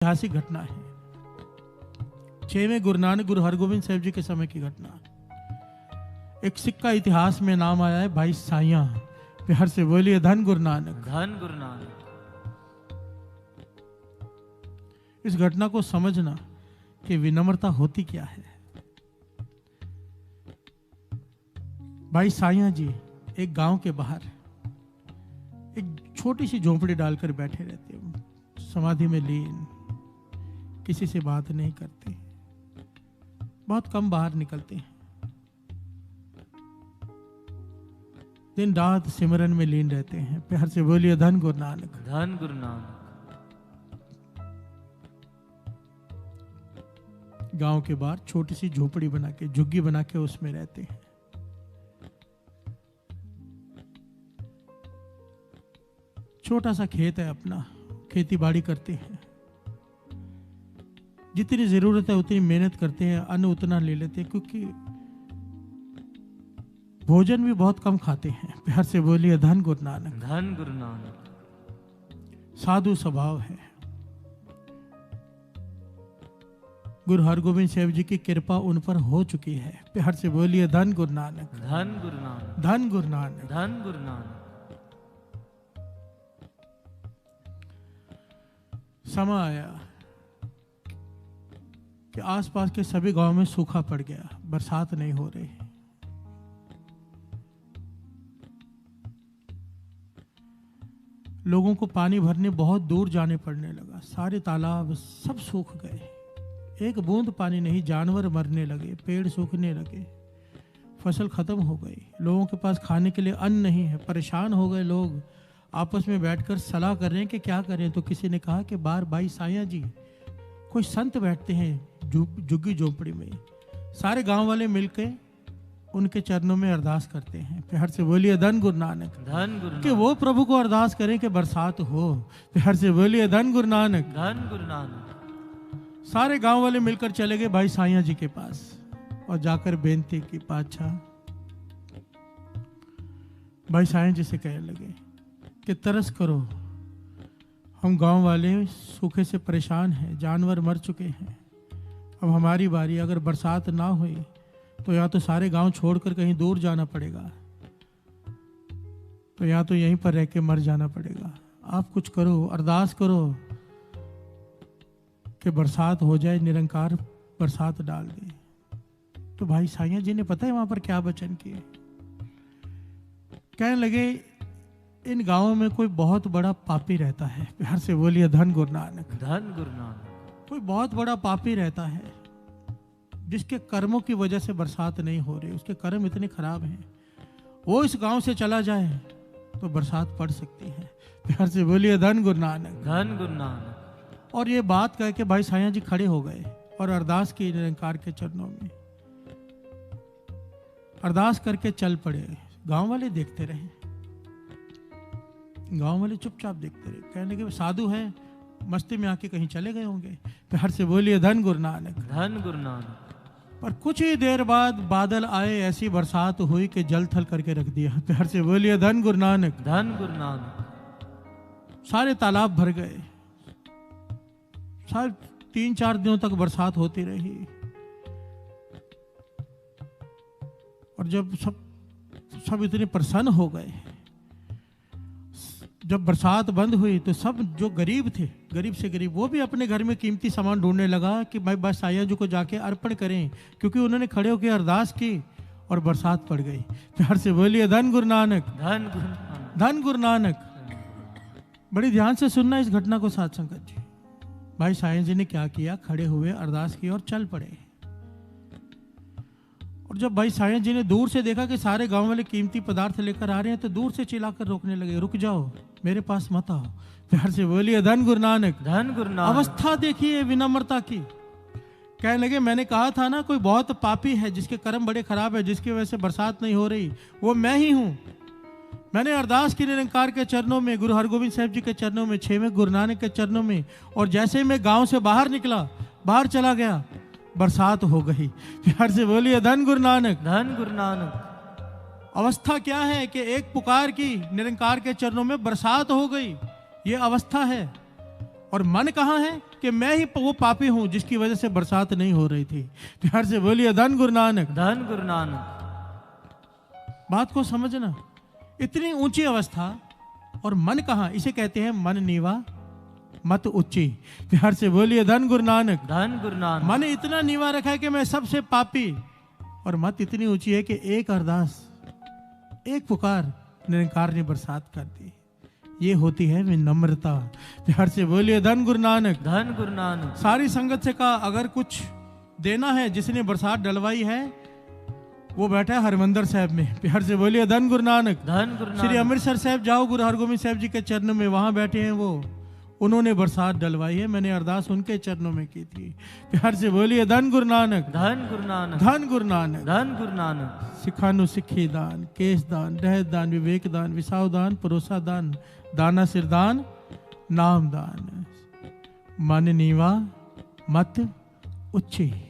ऐतिहासिक घटना है। 6वें गुरु नानक गुरु हरगोविंद साहब जी के समय की घटना। एक सिक्का इतिहास में नाम आया है भाई साइया। प्यार से बोलिए धन गुरु नानक। धन गुरु नानक। इस घटना को समझना कि विनम्रता होती क्या है। भाई साइया जी एक गांव के बाहर एक छोटी सी झोंपड़ी डालकर बैठे रहते हैं, समाधि में लीन, किसी से बात नहीं करते, बहुत कम बाहर निकलते हैं, दिन रात सिमरन में लीन रहते हैं। प्यार से बोलिए धन गुरु नानक। धन गुरु नानक। गांव के बाहर छोटी सी झोपड़ी बना के, झुग्गी बना के उसमें रहते हैं। छोटा सा खेत है अपना, खेती बाड़ी करते हैं, जितनी जरूरत है उतनी मेहनत करते हैं, अन्न उतना ले लेते हैं, क्योंकि भोजन भी बहुत कम खाते हैं। प्यार से बोलिए धन गुरु नानक। धन गुरु नानक। साधु स्वभाव है। गुरु हरगोविंद साहब जी की कृपा उन पर हो चुकी है। प्यार से बोलिए धन गुरु नानक। धन गुरु नानक। धन गुरु नानक। धन गुरु नानक। समय आया कि आसपास के सभी गांव में सूखा पड़ गया, बरसात नहीं हो रही। लोगों को पानी भरने बहुत दूर जाने पड़ने लगा। सारे तालाब सब सूख गए, एक बूंद पानी नहीं। जानवर मरने लगे, पेड़ सूखने लगे, फसल खत्म हो गई। लोगों के पास खाने के लिए अन्न नहीं है। परेशान हो गए लोग, आपस में बैठकर सलाह कर रहे हैं कि क्या करें। तो किसी ने कहा कि बार भाई साइया जी, कोई संत बैठते हैं झुग्गी झोपड़ी में, सारे गांव वाले मिलकर उनके चरणों में अरदास करते हैं। प्यार से बोलिए धन गुरु नानक। धन गुरु नानक। कि वो प्रभु को अरदास करें कि बरसात हो। प्यार से बोलिए धन गुरु नानक। धन गुरु नानक। सारे गांव वाले मिलकर चले गए भाई साइया जी के पास और जाकर बेनती की, पातशाह। भाई साइया जी से कहने लगे कि तरस करो, हम गांव वाले सूखे से परेशान हैं, जानवर मर चुके हैं, अब हमारी बारी। अगर बरसात ना हुई तो या तो सारे गांव छोड़कर कहीं दूर जाना पड़ेगा, तो या तो यहीं पर रह के मर जाना पड़ेगा। आप कुछ करो, अरदास करो कि बरसात हो जाए, निरंकार बरसात डाल दे। तो भाई साइया जी ने पता है वहां पर क्या वचन किए। कहने लगे इन गांवों में कोई बहुत बड़ा पापी रहता है। प्यार से बोलिए धन गुरु नानक। धन गुरु नानक। कोई बहुत बड़ा पापी रहता है जिसके कर्मों की वजह से बरसात नहीं हो रही, उसके कर्म इतने खराब हैं। वो इस गांव से चला जाए तो बरसात पड़ सकती है। प्यार से बोलिए धन गुरु नानक। धन गुरु नानक। और ये बात कह के भाई साइया जी खड़े हो गए और अरदास की निरंकार के चरणों में। अरदास करके चल पड़े। गांव वाले देखते रहे, गांव वाले चुपचाप देखते रहे। कहने लगे साधु है, मस्ती में आके कहीं चले गए होंगे। प्यार से बोलिए धन गुरु नानक। धन गुरु नानक। पर कुछ ही देर बाद बादल आए, ऐसी बरसात हुई कि जल थल करके रख दिया। प्यार से बोलिए धन गुरु नानक। धन गुरु नानक। सारे तालाब भर गए। सारे 3-4 दिनों तक बरसात होती रही। और जब सब इतने प्रसन्न हो गए, जब बरसात बंद हुई तो सब जो गरीब थे, गरीब से गरीब, वो भी अपने घर में कीमती सामान ढूंढने लगा कि भाई बस साइया जी को जाके अर्पण करें, क्योंकि उन्होंने खड़े होकर अरदास की और बरसात पड़ गई। प्यार से बोलिए धन गुरु नानक। धन गुरु नानक। धन गुरु नानक। बड़ी ध्यान से सुनना इस घटना को साथ संगत जी। भाई साइया जी ने क्या किया, खड़े हुए अरदास की और चल पड़े। और जब भाई साइया जी ने दूर से देखा कि सारे गांव वाले कीमती पदार्थ लेकर आ रहे हैं, तो दूर से चिल्लाकर रोकने लगे, रुक जाओ, मेरे पास मत आओ। प्यार से बोलिए धन गुरु नानक। धन गुरु नानक। अवस्था देखिए विनम्रता की। कहने लगे मैंने कहा था ना, कोई बहुत पापी है जिसके कर्म बड़े खराब है, जिसकी वजह से बरसात नहीं हो रही, वो मैं ही हूं। मैंने अरदास की निरंकार के चरणों में, गुरु हरगोविंद साहब जी के चरणों में, 6वें गुरु नानक के चरणों में, और जैसे मैं गांव से बाहर निकला, बाहर चला गया, बरसात हो गई। प्यार से बोलिए धन गुरु नानक। धन गुरु नानक। अवस्था क्या है कि एक पुकार की निरंकार के चरणों में बरसात हो गई, ये अवस्था है। और मन कहाँ है? कि मैं ही वो पापी हूं जिसकी वजह से बरसात नहीं हो रही थी। प्यार से बोलिए धन गुरु नानक। धन गुरु नानक। बात को समझना, इतनी ऊंची अवस्था और मन कहाँ, इसे कहते हैं मन नीवा मत ऊंची। प्यार से बोलिए धन गुरु नानक। धन गुरु नानक। मन इतना नीवा रखा है कि मैं सबसे पापी, और मत इतनी ऊंची है कि एक अरदास, एक पुकार निरंकार ने बरसात कर दी। ये होती है विनम्रता। प्यार से बोलिए धन गुरु नानक। धन गुरु नानक। सारी संगत से कहा, अगर कुछ देना है, जिसने बरसात डलवाई है वो बैठा है हरमंदर साहब में। प्यार से बोलिए धन गुरु नानक। धन गुरु नानक। श्री अमृतसर साहब जाओ, गुरु हरगोबिंद साहब जी के चरणों में, वहां बैठे हैं वो, उन्होंने बरसात डलवाई है, मैंने अरदास उनके चरणों में की थी। प्यार से बोलिए धन गुरु नानक। धन गुरु नानक। धन गुरु नानक। धन गुरु नानक। सिखानु सिखी दान, केश दान, रहत दान, विवेक दान, विसाव दान, परोसा दान, दाना सिर दान, नाम दान। मन नीवा मत उच्ची।